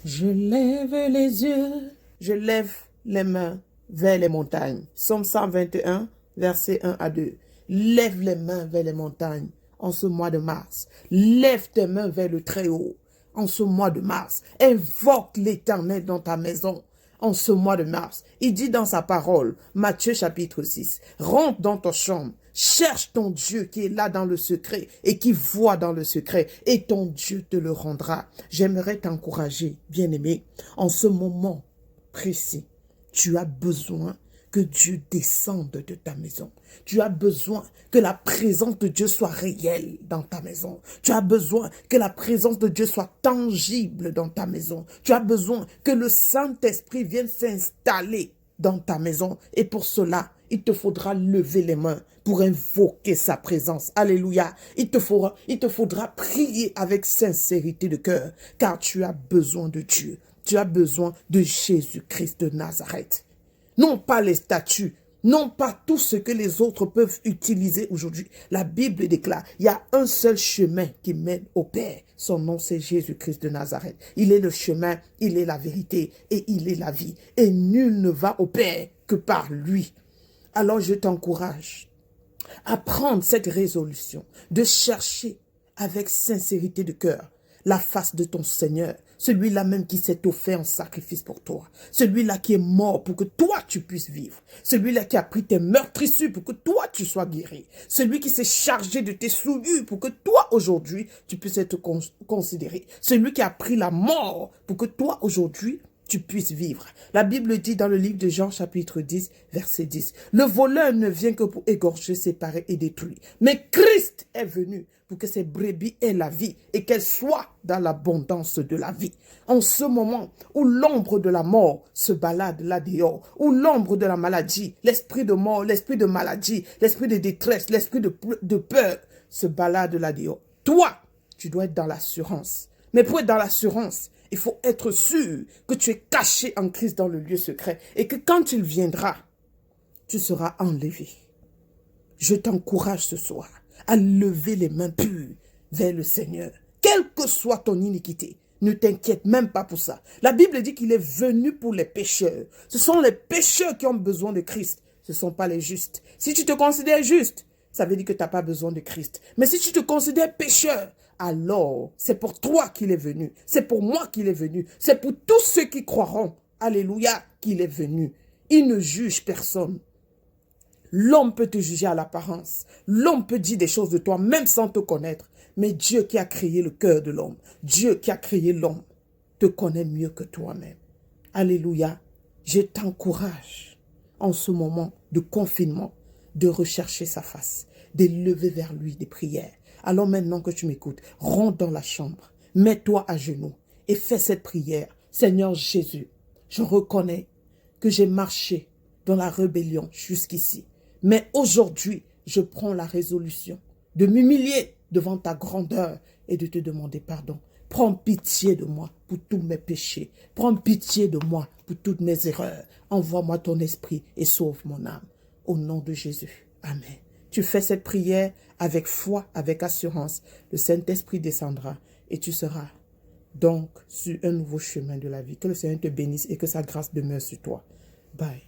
Je lève les yeux, je lève les mains vers les montagnes. Psaume 121, versets 1 à 2. Lève les mains vers les montagnes en ce mois de mars. Lève tes mains vers le Très-Haut en ce mois de mars. Invoque l'Éternel dans ta maison en ce mois de mars. Il dit dans sa parole, Matthieu chapitre 6, rentre dans ta chambre, cherche ton Dieu qui est là dans le secret et qui voit dans le secret et ton Dieu te le rendra. J'aimerais t'encourager, bien-aimé, en ce moment précis, tu as besoin que Dieu descende de ta maison. Tu as besoin que la présence de Dieu soit réelle dans ta maison. Tu as besoin que la présence de Dieu soit tangible dans ta maison. Tu as besoin que le Saint-Esprit vienne s'installer dans ta maison. Et pour cela, il te faudra lever les mains pour invoquer sa présence. Alléluia. Il te faudra prier avec sincérité de cœur, car tu as besoin de Dieu. Tu as besoin de Jésus-Christ de Nazareth. Non pas les statues, non pas tout ce que les autres peuvent utiliser aujourd'hui. La Bible déclare, il y a un seul chemin qui mène au Père. Son nom, c'est Jésus-Christ de Nazareth. Il est le chemin, il est la vérité et il est la vie. Et nul ne va au Père que par lui. Alors je t'encourage à prendre cette résolution de chercher avec sincérité de cœur la face de ton Seigneur, celui-là même qui s'est offert en sacrifice pour toi, celui-là qui est mort pour que toi tu puisses vivre, celui-là qui a pris tes meurtrissures pour que toi tu sois guéri, celui qui s'est chargé de tes souillures pour que toi aujourd'hui tu puisses être considéré, celui qui a pris la mort pour que toi aujourd'hui tu puisses vivre. La Bible dit dans le livre de Jean chapitre 10, verset 10, le voleur ne vient que pour égorger, séparer et détruire. Mais Christ est venu pour que ces brebis aient la vie et qu'elles soient dans l'abondance de la vie. En ce moment où l'ombre de la mort se balade là dehors, où l'ombre de la maladie, l'esprit de mort, l'esprit de maladie, l'esprit de détresse, l'esprit de peur se balade là dehors. Toi, tu dois être dans l'assurance. Mais pour être dans l'assurance, il faut être sûr que tu es caché en Christ dans le lieu secret et que quand il viendra, tu seras enlevé. Je t'encourage ce soir à lever les mains pures vers le Seigneur. Quelle que soit ton iniquité, ne t'inquiète même pas pour ça. La Bible dit qu'il est venu pour les pécheurs. Ce sont les pécheurs qui ont besoin de Christ. Ce ne sont pas les justes. Si tu te considères juste, ça veut dire que tu n'as pas besoin de Christ. Mais si tu te considères pécheur, alors c'est pour toi qu'il est venu. C'est pour moi qu'il est venu. C'est pour tous ceux qui croiront, alléluia, qu'il est venu. Il ne juge personne. L'homme peut te juger à l'apparence. L'homme peut dire des choses de toi, même sans te connaître. Mais Dieu qui a créé le cœur de l'homme, Dieu qui a créé l'homme, te connaît mieux que toi-même. Alléluia. Je t'encourage en ce moment de confinement de rechercher sa face, d'élever vers lui des prières. Alors maintenant que tu m'écoutes, rentre dans la chambre, mets-toi à genoux et fais cette prière. Seigneur Jésus, je reconnais que j'ai marché dans la rébellion jusqu'ici. Mais aujourd'hui, je prends la résolution de m'humilier devant ta grandeur et de te demander pardon. Prends pitié de moi pour tous mes péchés. Prends pitié de moi pour toutes mes erreurs. Envoie-moi ton esprit et sauve mon âme. Au nom de Jésus. Amen. Tu fais cette prière avec foi, avec assurance. Le Saint-Esprit descendra et tu seras donc sur un nouveau chemin de la vie. Que le Seigneur te bénisse et que sa grâce demeure sur toi. Bye.